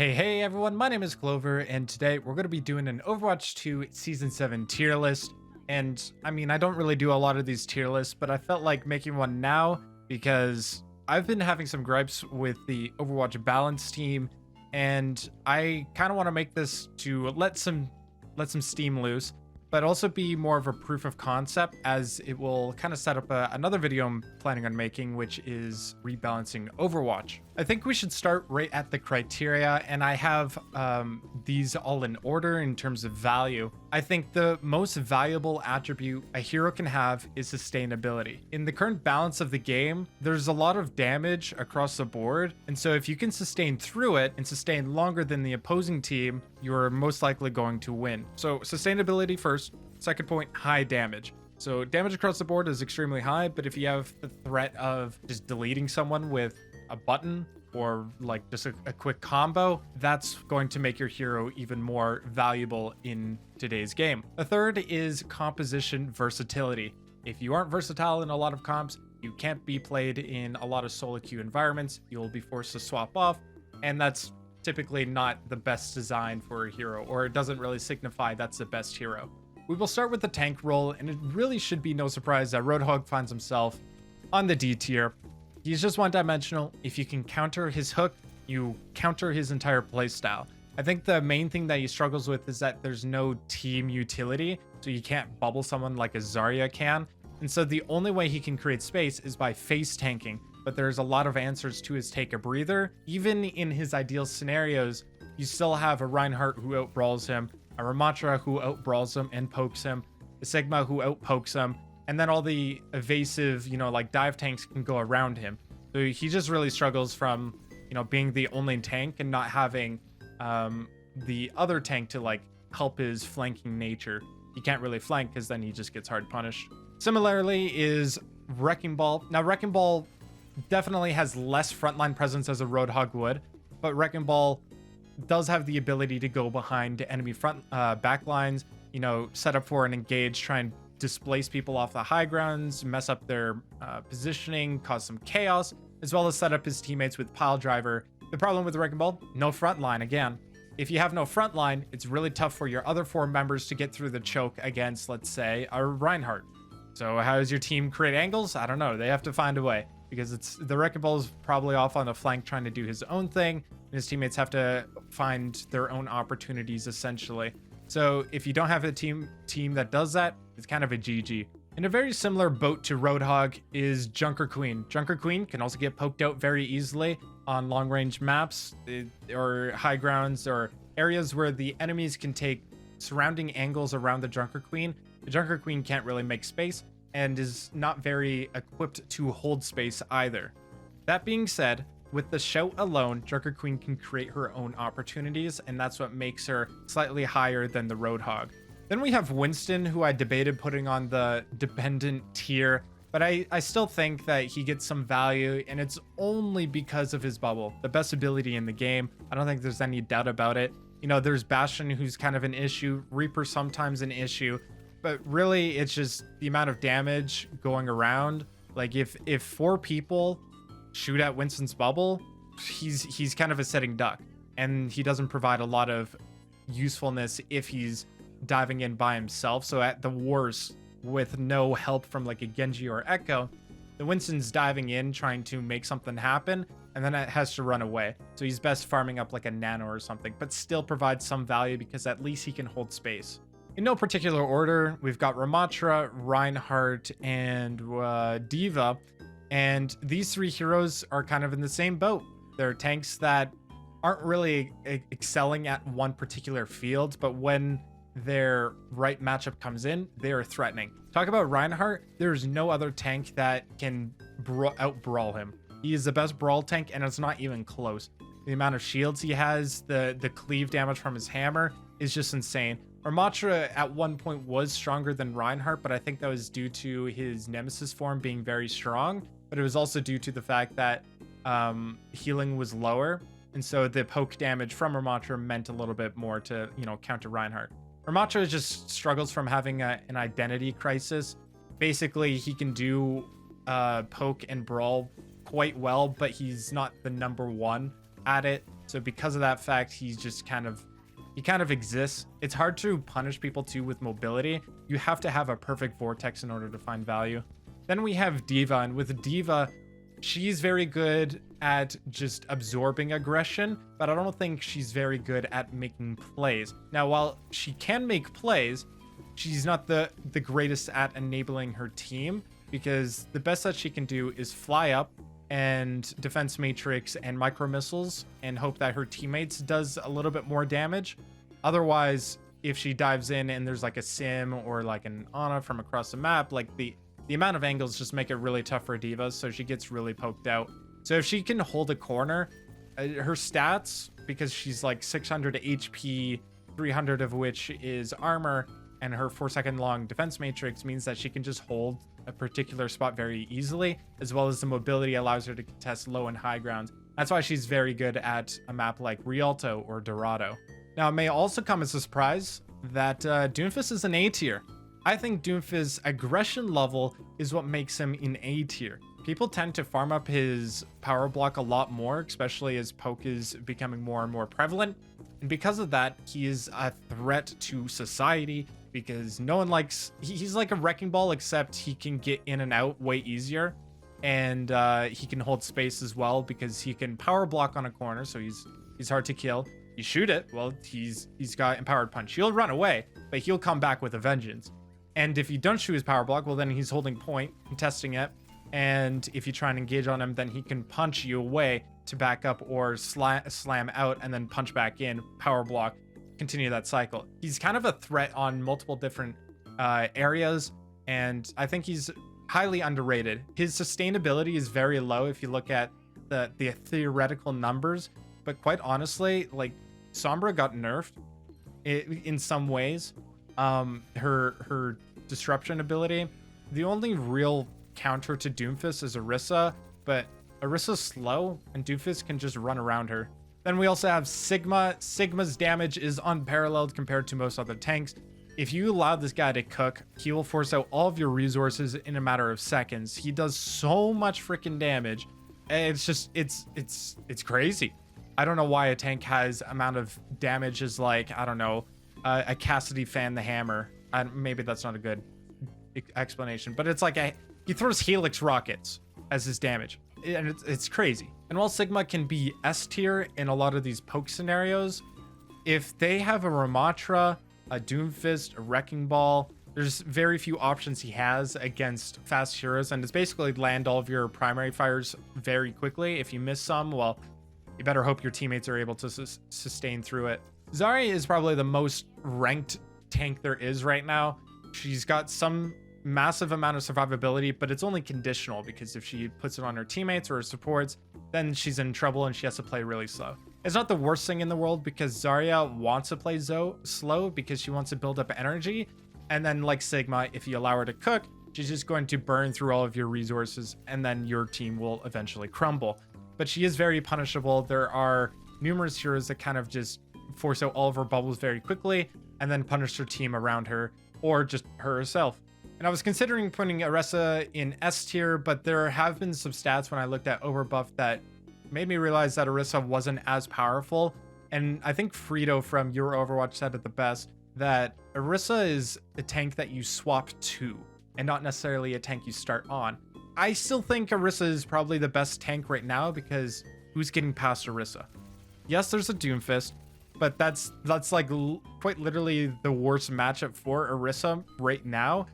Hey everyone, my name is Clover, and today we're going to be doing an Overwatch 2 Season 7 tier list. And I mean, I don't really do a lot of these tier lists, but I felt like making one now because I've been having some gripes with the Overwatch balance team, and I kind of want to make this to let some steam loose, but also be more of a proof of concept, as it will kind of set up another video I'm planning on making, which is rebalancing Overwatch. I think we should start right at the criteria, and I have these all in order in terms of value. I think the most valuable attribute a hero can have is sustainability. In the current balance of the game, there's a lot of damage across the board, and so if you can sustain through it and sustain longer than the opposing team, you're most likely going to win. So sustainability first. Second point, high damage. So damage across the board is extremely high, but if you have the threat of just deleting someone with a button or like just a quick combo, that's going to make your hero even more valuable in today's game. The third is composition versatility. If you aren't versatile in a lot of comps, you can't be played in a lot of solo queue environments. You'll be forced to swap off, and that's typically not the best design for a hero, or it doesn't really signify that's the best hero. We will start with the tank role, and it really should be no surprise that Roadhog finds himself on the D tier. He's just one-dimensional. If you can counter his hook, you counter his entire playstyle. I think the main thing that he struggles with is that there's no team utility, so you can't bubble someone like a Zarya can. And so the only way he can create space is by face tanking, but there's a lot of answers to his take a breather. Even in his ideal scenarios, you still have a Reinhardt who outbrawls him, a Ramatra who outbrawls him and pokes him, a Sigma who outpokes him, and then all the evasive, like dive tanks can go around him. So he just really struggles from, being the only tank and not having the other tank to like help his flanking nature. He can't really flank because then he just gets hard punished. Similarly is Wrecking Ball. Now Wrecking Ball definitely has less frontline presence as a Roadhog would, but Wrecking Ball does have the ability to go behind enemy front backlines, set up for an engage, try and displace people off the high grounds, mess up their positioning, cause some chaos, as well as set up his teammates with pile driver. The problem with the Wrecking Ball, no front line again. If you have no front line, it's really tough for your other four members to get through the choke against, let's say, a Reinhardt. So how does your team create angles? I don't know. They have to find a way, because the Wrecking Ball is probably off on the flank trying to do his own thing, and his teammates have to find their own opportunities essentially. So if you don't have a team that does that, it's kind of a GG. In a very similar boat to Roadhog is Junker Queen. Junker Queen can also get poked out very easily on long range maps or high grounds or areas where the enemies can take surrounding angles around the Junker Queen. The Junker Queen can't really make space and is not very equipped to hold space either. That being said, with the shout alone, Junker Queen can create her own opportunities, and that's what makes her slightly higher than the Roadhog. Then we have Winston, who I debated putting on the dependent tier, but I still think that he gets some value, and it's only because of his bubble, the best ability in the game. I don't think there's any doubt about it. There's Bastion, who's kind of an issue, Reaper sometimes an issue, but really it's just the amount of damage going around. Like if four people shoot at Winston's bubble, he's kind of a sitting duck, and he doesn't provide a lot of usefulness if he's diving in by himself. So at the worst, with no help from like a Genji or Echo, the Winston's diving in trying to make something happen, and then it has to run away. So he's best farming up like a Nano or something, but still provides some value because at least he can hold space. In no particular order, we've got Ramatra, Reinhardt, and Diva. And these three heroes are kind of in the same boat. They're tanks that aren't really excelling at one particular field, but when their right matchup comes in, they are threatening. Talk about Reinhardt, there's no other tank that can out-brawl him. He is the best brawl tank, and it's not even close. The amount of shields he has, the cleave damage from his hammer is just insane. Ramatra at one point was stronger than Reinhardt, but I think that was due to his Nemesis form being very strong, but it was also due to the fact that healing was lower, and so the poke damage from Ramatra meant a little bit more to, counter Reinhardt. Ramatra just struggles from having an identity crisis. Basically, he can do poke and brawl quite well, but he's not the number one at it. So because of that fact, he kind of exists. It's hard to punish people too with mobility. You have to have a perfect vortex in order to find value. Then we have D.Va, and with D.Va, she's very good at just absorbing aggression, but I don't think she's very good at making plays. Now, while she can make plays, she's not the greatest at enabling her team, because the best that she can do is fly up and defense matrix and micro missiles and hope that her teammates does a little bit more damage. Otherwise, if she dives in and there's like a sim or like an Ana from across the map, like the amount of angles just make it really tough for D.Va, so she gets really poked out. So if she can hold a corner, her stats, because she's like 600 HP, 300 of which is armor, and her 4-second long defense matrix means that she can just hold a particular spot very easily, as well as the mobility allows her to contest low and high grounds. That's why she's very good at a map like Rialto or Dorado. Now, it may also come as a surprise that Doomfist is an A tier. I think Doomfist's aggression level is what makes him in A tier. People tend to farm up his power block a lot more, especially as poke is becoming more and more prevalent. And because of that, he is a threat to society, because no one likes... He's like a wrecking ball, except he can get in and out way easier. And he can hold space as well, because he can power block on a corner, so he's hard to kill. You shoot it, well, he's got empowered punch. He'll run away, but he'll come back with a vengeance. And if you don't shoot his power block, well, then he's holding point, contesting it. And if you try and engage on him, then he can punch you away to back up or slam out and then punch back in, power block, continue that cycle. He's kind of a threat on multiple different areas, and I think he's highly underrated. His sustainability is very low if you look at the theoretical numbers, but quite honestly, like, Sombra got nerfed in some ways. Her disruption ability, the only real counter to Doomfist is Orisa, but Orisa's slow and Doomfist can just run around her. Then we also have Sigma. Sigma's damage is unparalleled compared to most other tanks. If you allow this guy to cook, he will force out all of your resources in a matter of seconds. He does so much freaking damage. It's just, it's crazy. I don't know why a tank has amount of damage is like, I don't know, a Cassidy fan the hammer. Maybe that's not a good explanation, but it's like he throws helix rockets as his damage, and it's crazy. And while Sigma can be S tier in a lot of these poke scenarios, if they have a Ramatra, a Doomfist, a Wrecking Ball, there's very few options he has against fast heroes, and it's basically land all of your primary fires very quickly. If you miss some, well, you better hope your teammates are able to sustain through it. Zarya is probably the most ranked tank there is right now. She's got some massive amount of survivability, but it's only conditional, because if she puts it on her teammates or her supports, then she's in trouble and she has to play really slow. It's not the worst thing in the world, because Zarya wants to play slow because she wants to build up energy. And then, like Sigma, if you allow her to cook, she's just going to burn through all of your resources, and then your team will eventually crumble. But she is very punishable. There are numerous heroes that kind of just force out all of her bubbles very quickly and then punish her team around her, or just her herself. And I was considering putting Orisa in S tier, but there have been some stats when I looked at overbuff that made me realize that Orisa wasn't as powerful. And I think Frito from Your Overwatch said it the best, that Orisa is a tank that you swap to, and not necessarily a tank you start on. I still think Orisa is probably the best tank right now, because who's getting past Orisa? Yes, there's a Doomfist, but that's like quite literally the worst matchup for Orisa right now,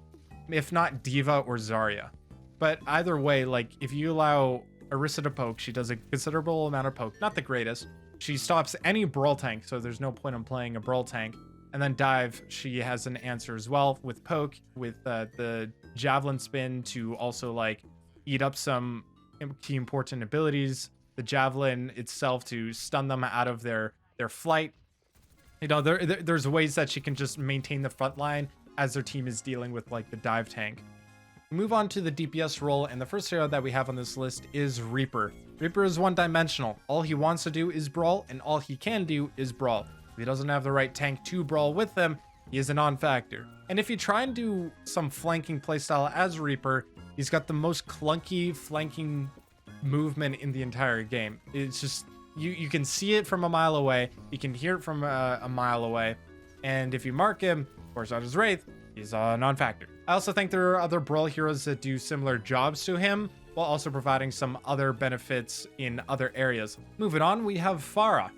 if not D.Va or Zarya. But either way, like, if you allow Orisa to poke, she does a considerable amount of poke, not the greatest. She stops any brawl tank, so there's no point in playing a brawl tank. And then dive, she has an answer as well with poke, with the javelin spin to also like eat up some key important abilities, the javelin itself to stun them out of their flight. You know, there's ways that she can just maintain the front line as their team is dealing with like the dive tank. Move on to the DPS role, and the first hero that we have on this list is Reaper. Reaper is one-dimensional. All he wants to do is brawl, and all he can do is brawl. If he doesn't have the right tank to brawl with him, he is a non-factor. And if you try and do some flanking playstyle as Reaper, he's got the most clunky flanking movement in the entire game. It's just you can see it from a mile away. You can hear it from a mile away. And if you mark him, of course, on his Wraith, he's a non-factor. I also think there are other Brawl heroes that do similar jobs to him, while also providing some other benefits in other areas. Moving on, we have Pharah.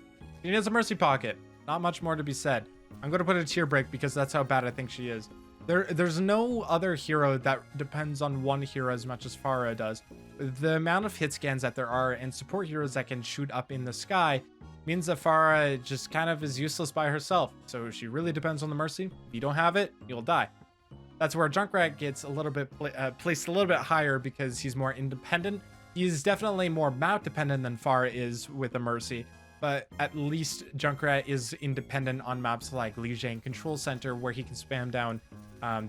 She has a Mercy Pocket. Not much more to be said. I'm going to put a tier break because that's how bad I think she is. There's no other hero that depends on one hero as much as Pharah does. The amount of hit scans that there are and support heroes that can shoot up in the sky means that Pharah just kind of is useless by herself. So she really depends on the Mercy. If you don't have it, you'll die. That's where Junkrat gets a little bit placed a little bit higher because he's more independent. He's definitely more map dependent than Pharah is with the Mercy, but at least Junkrat is independent on maps like Lijiang Control Center, where he can spam down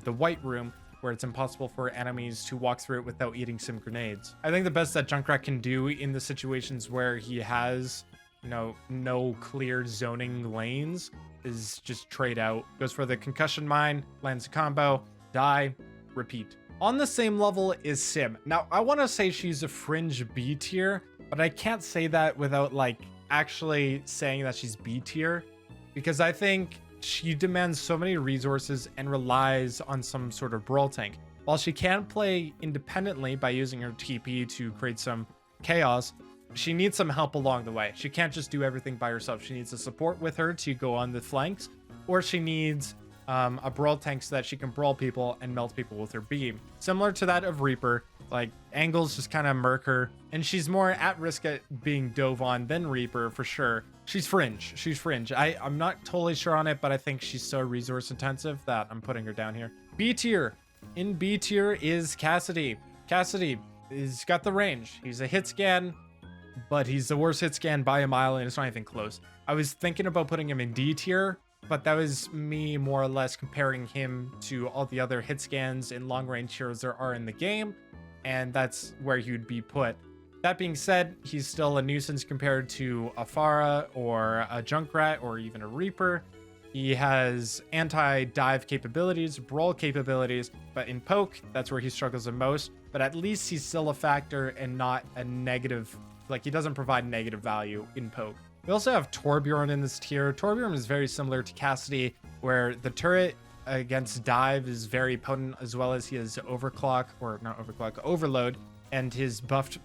the White Room, where it's impossible for enemies to walk through it without eating some grenades. I think the best that Junkrat can do in the situations where he has, you know, no clear zoning lanes is just trade out. Goes for the concussion mine, lands a combo, die, repeat. On the same level is Sim. Now, I want to say she's a fringe B tier, but I can't say that without like actually saying that she's B tier, because I think she demands so many resources and relies on some sort of brawl tank. While she can play independently by using her TP to create some chaos, she needs some help along the way. She can't just do everything by herself. She needs a support with her to go on the flanks, or she needs a brawl tank so that she can brawl people and melt people with her beam. Similar to that of Reaper, like angles just kind of murk her, and she's more at risk at being dove on than Reaper for sure. She's fringe. She's fringe. I'm not totally sure on it, but I think she's so resource intensive that I'm putting her down here. B tier. In B tier is Cassidy. Cassidy is got the range. He's a hit scan, but he's the worst hit scan by a mile, and it's not even close. I was thinking about putting him in D tier, but that was me more or less comparing him to all the other hit scans and long range heroes there are in the game, and that's where he'd be put. That being said, he's still a nuisance compared to a Pharah or a Junkrat or even a Reaper. He has anti-dive capabilities, brawl capabilities, but in poke, that's where he struggles the most. But at least he's still a factor and not a negative, like he doesn't provide negative value in poke. We also have Torbjorn in this tier. Torbjorn is very similar to Cassidy, where the turret against dive is very potent, as well as he has overclock, or not overclock, overload, and his buffed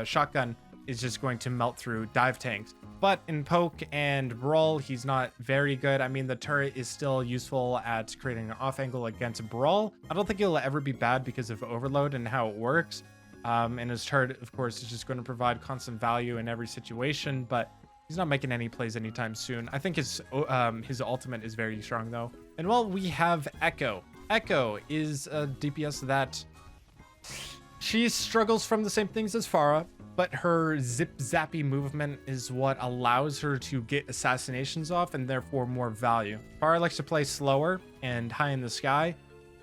shotgun is just going to melt through dive tanks. But in poke and brawl, he's not very good. I mean, the turret is still useful at creating an off angle against brawl. I don't think he'll ever be bad because of overload and how it works. And his turret, of course, is just going to provide constant value in every situation, but he's not making any plays anytime soon. I think his ultimate is very strong, though. And well, we have Echo. Echo is a DPS that she struggles from the same things as Pharah, but her zip-zappy movement is what allows her to get assassinations off and therefore more value. Pharah likes to play slower and high in the sky.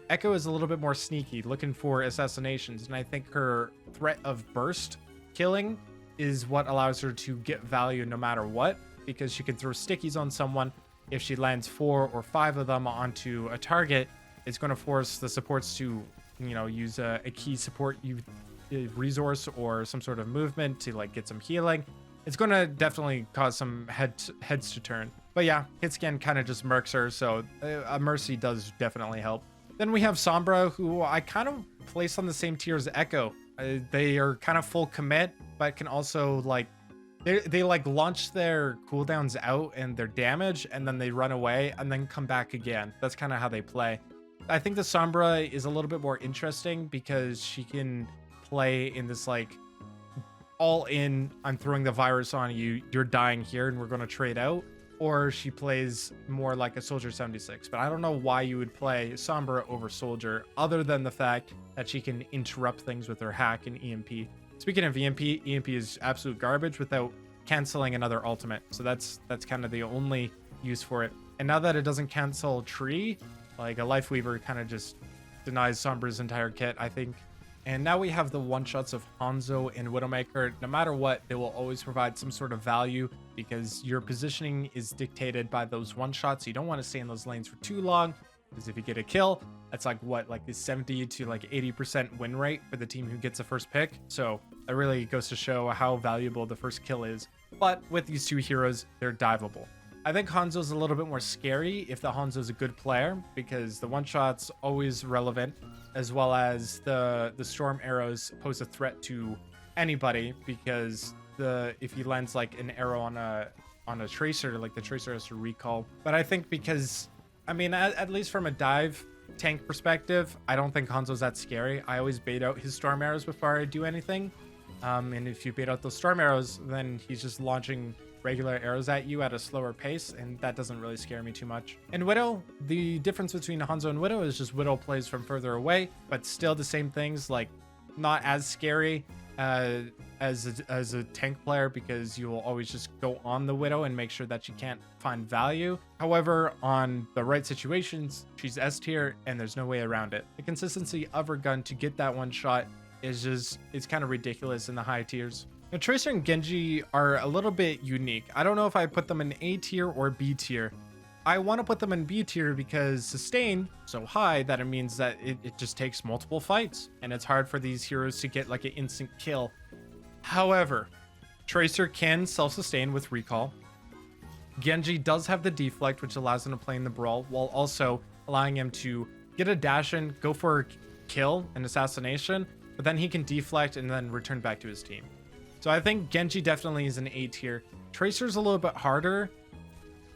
Echo is a little bit more sneaky, looking for assassinations, and I think her threat of burst killing is what allows her to get value no matter what, because she can throw stickies on someone. If she lands 4 or 5 of them onto a target, it's going to force the supports to, you know, use a key support resource or some sort of movement to like get some healing. It's going to definitely cause some heads to turn. But yeah, hit scan kind of just murks her, so a Mercy does definitely help. Then we have Sombra, who I kind of place on the same tier as Echo. They are kind of full commit, but can also like, they like launch their cooldowns out and their damage, and then they run away and then come back again. That's kind of how they play. I think the Sombra is a little bit more interesting because she can play in this like all in, I'm throwing the virus on you, you're dying here, and we're going to trade out. Or she plays more like a Soldier 76. But I don't know why you would play Sombra over Soldier, other than the fact that she can interrupt things with her hack and EMP. Speaking of EMP, EMP is absolute garbage without canceling another ultimate. So that's kind of the only use for it. And now that it doesn't cancel tree, like a Life Weaver kind of just denies Sombra's entire kit, I think. And now we have the one-shots of Hanzo and Widowmaker. No matter what, they will always provide some sort of value because your positioning is dictated by those one-shots. You don't want to stay in those lanes for too long. Because if you get a kill, that's like what, like the 70 to like 80% win rate for the team who gets the first pick. So that really goes to show how valuable the first kill is. But with these two heroes, they're diveable. I think Hanzo's a little bit more scary if the Hanzo's a good player, because the one-shot's always relevant, as well as the storm arrows pose a threat to anybody, because if he lands like an arrow on a tracer, like the tracer has to recall. But I think because, I mean, at least from a dive tank perspective, I don't think Hanzo's that scary. I always bait out his storm arrows before I do anything. And if you bait out those storm arrows, then he's just launching regular arrows at you at a slower pace, and that doesn't really scare me too much. And Widow, the difference between Hanzo and Widow is just Widow plays from further away, but still the same things, like not as scary as a tank player, because you will always just go on the Widow and make sure that you can't find value. However, on the right situations, she's S tier and there's no way around it. The consistency of her gun to get that one shot is it's kind of ridiculous in the high tiers. Now, Tracer and Genji are a little bit unique. I don't know if I put them in A tier or B tier. I want to put them in B tier because sustain so high that it means that it just takes multiple fights, and it's hard for these heroes to get like an instant kill. However, Tracer can self-sustain with recall. Genji does have the deflect, which allows him to play in the brawl, while also allowing him to get a dash in, go for a kill, an assassination, but then he can deflect and then return back to his team. So I think Genji definitely is an A tier. Tracer's a little bit harder.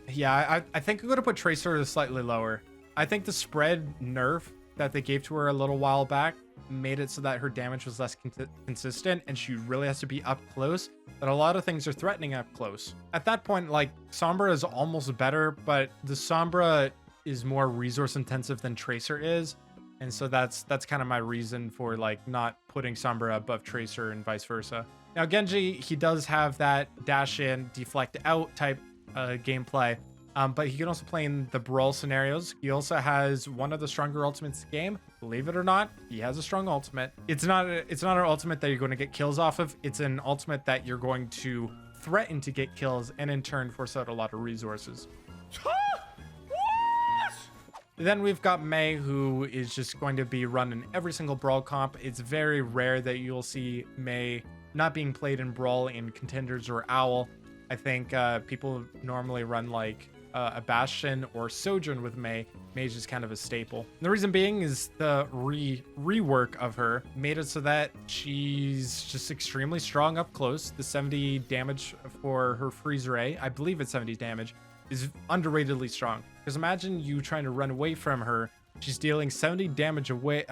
Yeah, I think I'm going to put Tracer slightly lower. I think the spread nerf that they gave to her a little while back made it so that her damage was less consistent, and she really has to be up close, but a lot of things are threatening up close. At that point, like, Sombra is almost better, but the Sombra is more resource intensive than Tracer is, and so that's kind of my reason for like not putting Sombra above Tracer and vice versa. Now Genji, he does have that dash in, deflect out type gameplay, but he can also play in the brawl scenarios. He also has one of the stronger ultimates in the game. Believe it or not, he has a strong ultimate. It's not an ultimate that you're going to get kills off of. It's an ultimate that you're going to threaten to get kills and in turn force out a lot of resources. Then we've got Mei, who is just going to be run in every single brawl comp. It's very rare that you'll see Mei not being played in brawl in contenders or owl. I think people normally run like a Bastion or Sojourn with Mei. Mei's just kind of a staple. And the reason being is the rework of her made it so that she's just extremely strong up close. The 70 damage for her freeze ray, I believe it's 70 damage, is underratedly strong. Because imagine you trying to run away from her. She's dealing 70 damage away,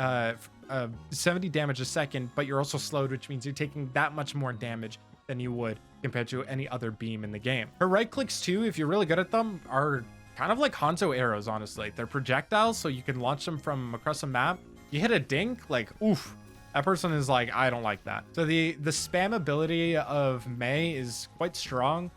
70 damage a second, but you're also slowed, which means you're taking that much more damage than you would compared to any other beam in the game. Her right clicks too, if you're really good at them, are kind of like Hanzo arrows, honestly. They're projectiles, so you can launch them from across a map. You hit a dink, like, oof. That person is like, I don't like that. So the spam ability of Mei is quite strong.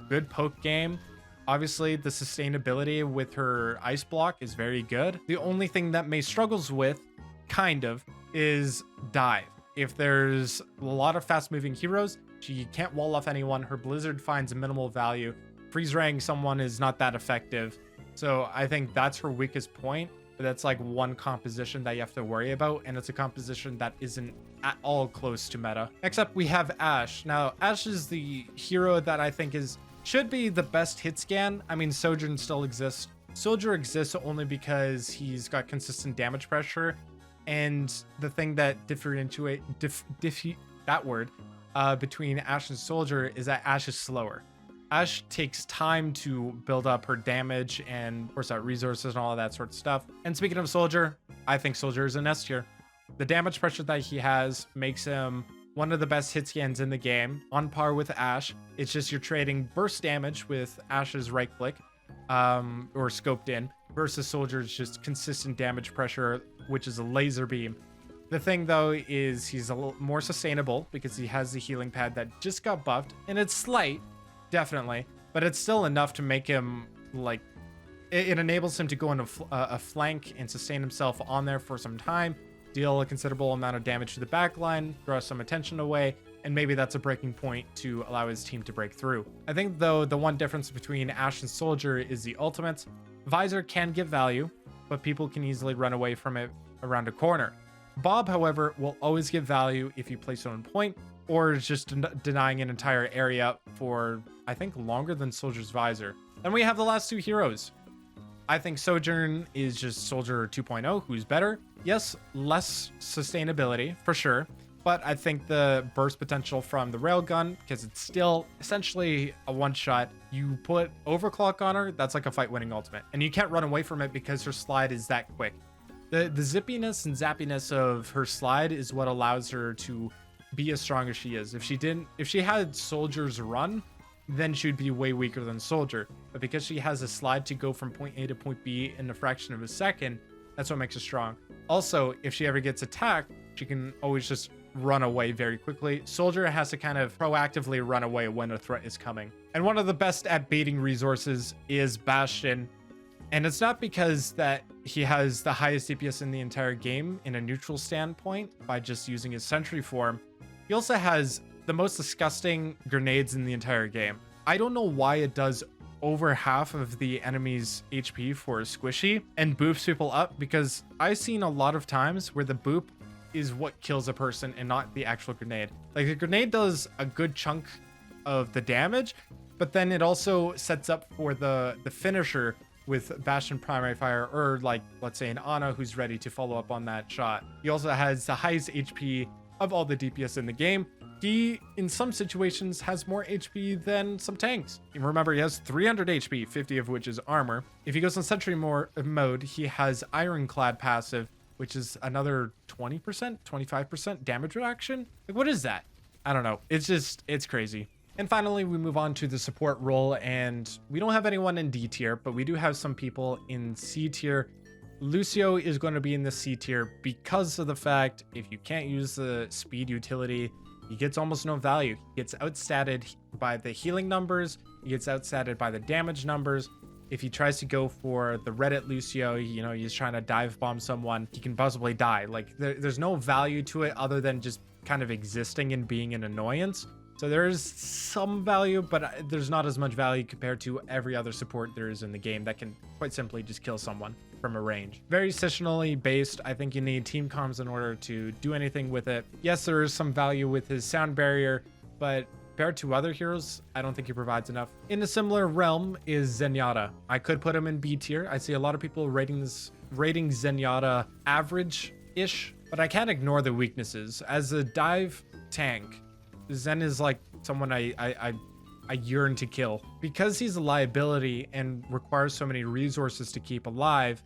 Good poke game. Obviously, the sustainability with her ice block is very good. The only thing that Mei struggles with, kind of, is dive. If there's a lot of fast-moving heroes, she can't wall off anyone. Her blizzard finds a minimal value. Freeze raying someone is not that effective. So I think that's her weakest point. But that's like one composition that you have to worry about, and it's a composition that isn't at all close to meta. Next up, we have Ashe. Now, Ashe is the hero that I think should be the best hit scan. I mean, Sojourn still exists. Soldier exists only because he's got consistent damage pressure, and the thing that differentiates between Ashe and Soldier is that Ashe is slower. Ashe takes time to build up her damage and force out resources and all of that sort of stuff. And speaking of Soldier, I think Soldier is an S tier. The damage pressure that he has makes him one of the best hit scans in the game, on par with Ashe. It's just you're trading burst damage with Ashe's right click, or scoped in, versus Soldier's just consistent damage pressure, which is a laser beam. The thing though is he's a little more sustainable because he has the healing pad that just got buffed, and it's slight, definitely, but it's still enough to make him like, it enables him to go into a flank and sustain himself on there for some time, deal a considerable amount of damage to the backline, draw some attention away, and maybe that's a breaking point to allow his team to break through. I think though the one difference between Ashe and Soldier is the ultimates. Visor can give value. but people can easily run away from it around a corner. Bob, however, will always give value if you place it on point, or is just denying an entire area for, I think, longer than Soldier's Visor. Then we have the last two heroes. I think Sojourn is just Soldier 2.0, who's better. Yes, less sustainability, for sure. But I think the burst potential from the railgun, because it's still essentially a one-shot. You put overclock on her, that's like a fight-winning ultimate. And you can't run away from it because her slide is that quick. The zippiness and zappiness of her slide is what allows her to be as strong as she is. If she had Soldier's run, then she would be way weaker than Soldier. But because she has a slide to go from point A to point B in a fraction of a second, that's what makes her strong. Also, if she ever gets attacked, she can always just run away very quickly. Soldier has to kind of proactively run away when a threat is coming. And one of the best at baiting resources is Bastion. And it's not because that he has the highest DPS in the entire game in a neutral standpoint by just using his sentry form. He also has the most disgusting grenades in the entire game. I don't know why it does over half of the enemy's HP for squishy and boops people up, because I've seen a lot of times where the boop is what kills a person and not the actual grenade. Like, the grenade does a good chunk of the damage, but then it also sets up for the finisher with Bastion Primary Fire, or like, let's say an Ana who's ready to follow up on that shot. He also has the highest HP of all the DPS in the game. He, in some situations, has more HP than some tanks. Remember, he has 300 HP, 50 of which is armor. If he goes on sentry mode, he has Ironclad passive, which is another 20%, 25% damage reduction. Like, what is that? I don't know. It's crazy. And finally, we move on to the support role, and we don't have anyone in D tier, but we do have some people in C tier. Lucio is going to be in the C tier because of the fact if you can't use the speed utility, he gets almost no value. He gets outstatted by the healing numbers. He gets outstatted by the damage numbers. If he tries to go for the Reddit Lucio, you know, he's trying to dive bomb someone, he can possibly die. Like, there's no value to it other than just kind of existing and being an annoyance. So there is some value, but there's not as much value compared to every other support there is in the game that can quite simply just kill someone from a range. Very situationally based. I think you need team comms in order to do anything with it. Yes, there is some value with his sound barrier, but compared to other heroes, I don't think he provides enough. In a similar realm is Zenyatta. I could put him in B tier. I see a lot of people rating Zenyatta average-ish, but I can't ignore the weaknesses. As a dive tank, Zen is like someone I yearn to kill. Because he's a liability and requires so many resources to keep alive,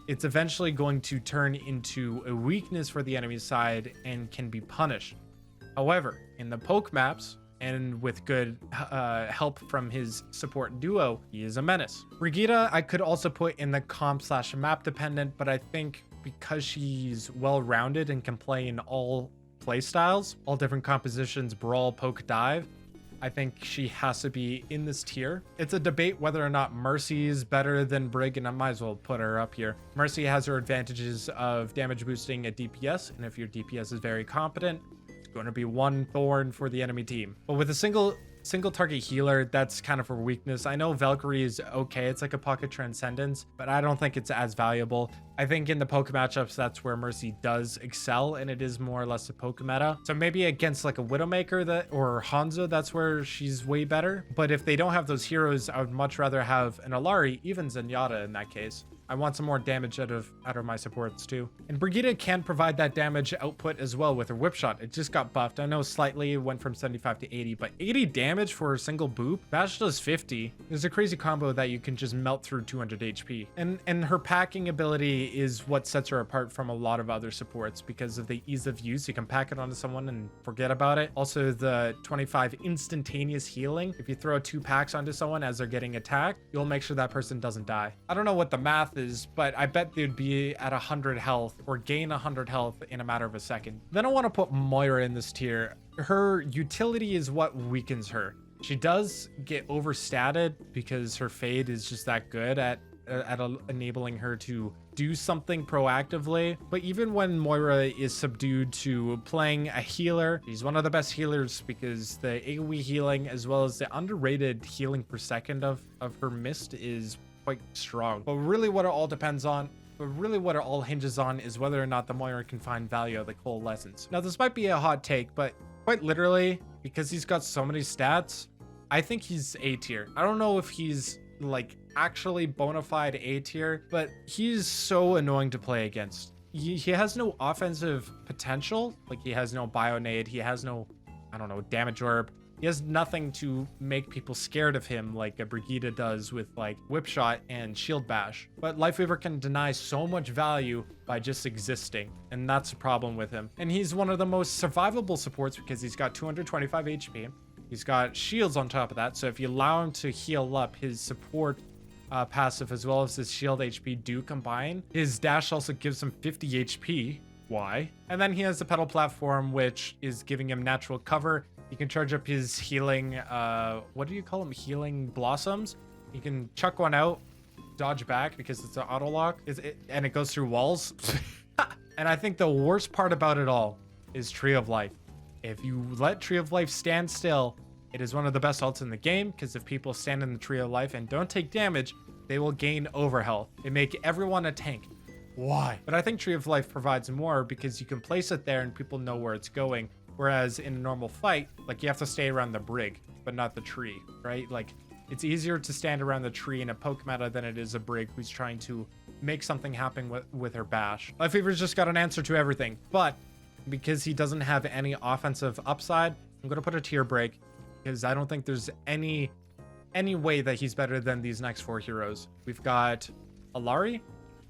it's eventually going to turn into a weakness for the enemy side and can be punished. However, in the poke maps, and with good help from his support duo, he is a menace. Brigitte, I could also put in the comp/map dependent, but I think because she's well-rounded and can play in all playstyles, all different compositions, brawl, poke, dive, I think she has to be in this tier. It's a debate whether or not Mercy is better than Brig, and I might as well put her up here. Mercy has her advantages of damage boosting at DPS, and if your DPS is very competent, it's going to be one thorn for the enemy team. But with a single target healer, that's kind of her weakness. I know Valkyrie is okay, it's like a pocket transcendence, but I don't think it's as valuable. I think in the poke matchups, that's where Mercy does excel, and it is more or less a poke meta. So maybe against like a Widowmaker or Hanzo, that's where she's way better. But if they don't have those heroes, I would much rather have an Alari, even Zenyatta in that case. I want some more damage out of my supports too. And Brigitte can provide that damage output as well with her whip shot. It just got buffed. I know slightly, it went from 75 to 80, but 80 damage for a single boop? Bash does 50. There's a crazy combo that you can just melt through 200 HP. And her packing ability is what sets her apart from a lot of other supports because of the ease of use. You can pack it onto someone and forget about it. Also, the 25 instantaneous healing. If you throw 2 packs onto someone as they're getting attacked, you'll make sure that person doesn't die. I don't know what the math is, but I bet they'd be at 100 health or gain 100 health in a matter of a second. Then I want to put Moira in this tier. Her utility is what weakens her. She does get overstated because her fade is just that good at enabling her to do something proactively. But even when Moira is subdued to playing a healer, she's one of the best healers because the AoE healing as well as the underrated healing per second of her mist is quite strong. But really what it all depends on but really what it all hinges on is whether or not the Moira can find value of the Coalescence. Now, this might be a hot take, but quite literally, because he's got so many stats, I think he's A tier. I don't know if he's like actually bona fide A tier, but he's so annoying to play against. He has no offensive potential. Like, he has no Bionade. He has no, I don't know, damage orb. He has nothing to make people scared of him like a Brigida does with like Whip Shot and Shield Bash. But Lifeweaver can deny so much value by just existing, and that's a problem with him. And he's one of the most survivable supports because he's got 225 HP. He's got shields on top of that, so if you allow him to heal up, his support passive as well as his shield HP do combine. His dash also gives him 50 HP. Why? And then he has the pedal platform, which is giving him natural cover. You can charge up his healing, what do you call them? Healing blossoms. You can chuck one out, dodge back because it's an auto lock, and it goes through walls. And I think the worst part about it all is Tree of Life. If you let Tree of Life stand still, it is one of the best ults in the game, because if people stand in the Tree of Life and don't take damage, they will gain overhealth. They make everyone a tank. Why? But I think Tree of Life provides more because you can place it there and people know where it's going. Whereas in a normal fight, like, you have to stay around the brig, but not the tree, right? Like, it's easier to stand around the tree in a poke meta than it is a brig who's trying to make something happen with her bash. Lifeweaver's just got an answer to everything, but because he doesn't have any offensive upside, I'm gonna put a tier break because I don't think there's any way that he's better than these next 4 heroes. We've got Allari.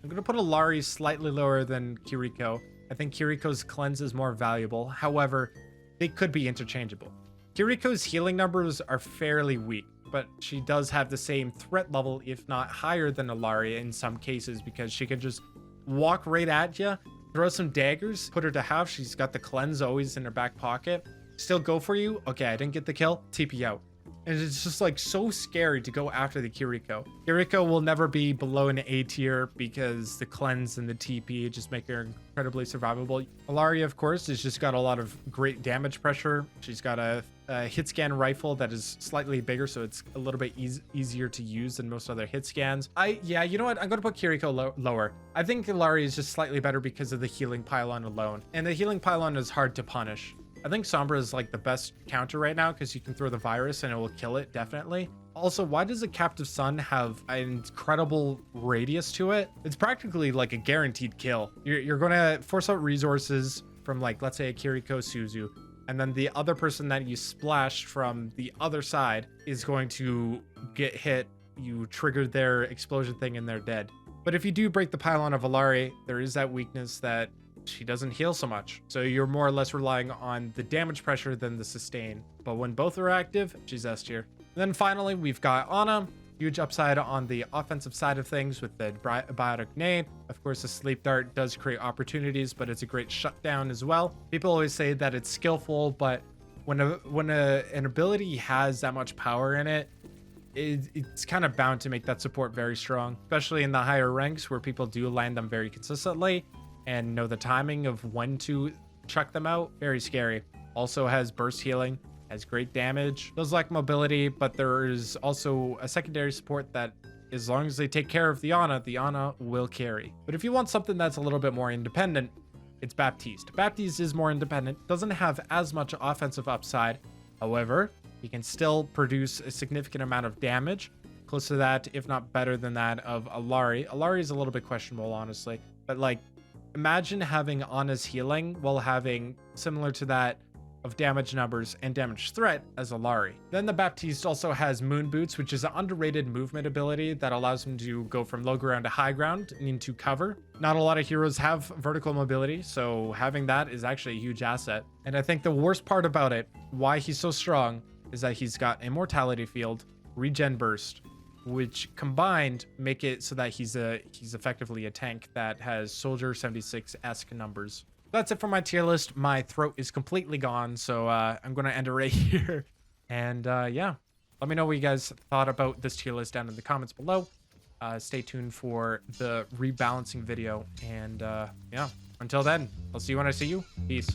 I'm gonna put Allari slightly lower than Kiriko. I think Kiriko's cleanse is more valuable. However, they could be interchangeable. Kiriko's healing numbers are fairly weak, but she does have the same threat level, if not higher than Allari in some cases, because she can just walk right at you, throw some daggers, put her to half. She's got the cleanse always in her back pocket. Still go for you. Okay, I didn't get the kill. TP out. And it's just like so scary to go after the Kiriko. Kiriko will never be below an A tier because the cleanse and the TP just make her incredibly survivable. Allari, of course, has just got a lot of great damage pressure. She's got a hit scan rifle that is slightly bigger, so it's a little bit easier to use than most other hit scans. Yeah, you know what? I'm going to put Kiriko lower. I think Allari is just slightly better because of the healing pylon alone. And the healing pylon is hard to punish. I think Sombra is like the best counter right now because you can throw the virus and it will kill it, definitely. Also, why does a Captive Sun have an incredible radius to it? It's practically like a guaranteed kill. You're going to force out resources from, like, let's say a Kiriko Suzu, and then the other person that you splashed from the other side is going to get hit. You triggered their explosion thing and they're dead. But if you do break the pylon of Allari, there is that weakness that she doesn't heal so much, so you're more or less relying on the damage pressure than the sustain. But when both are active, she's S tier. Then finally, we've got Ana. Huge upside on the offensive side of things with the biotic nade. Of course, the sleep dart does create opportunities, but it's a great shutdown as well. People always say that it's skillful, but when an ability has that much power in it, it's kind of bound to make that support very strong, especially in the higher ranks where people do land them very consistently and know the timing of when to chuck them out. Very scary. Also has burst healing, has great damage, does lack mobility, but there is also a secondary support that as long as they take care of the Ana will carry. But if you want something that's a little bit more independent, it's Baptiste. Baptiste is more independent, doesn't have as much offensive upside. However, he can still produce a significant amount of damage, close to that, if not better than that of Allari. Allari is a little bit questionable, honestly, but like, imagine having Ana's healing while having similar to that of damage numbers and damage threat as Allari. Then the Baptiste also has Moon Boots, which is an underrated movement ability that allows him to go from low ground to high ground into cover. Not a lot of heroes have vertical mobility, so having that is actually a huge asset. And I think the worst part about it, why he's so strong, is that he's got Immortality Field, Regen Burst, which combined make it so that he's effectively a tank that has Soldier 76-esque numbers. That's it for my tier list. My throat is completely gone, so I'm gonna end it right here. And yeah, let me know what you guys thought about this tier list down in the comments below. Stay tuned for the rebalancing video, and yeah, until then, I'll see you when I see you. Peace.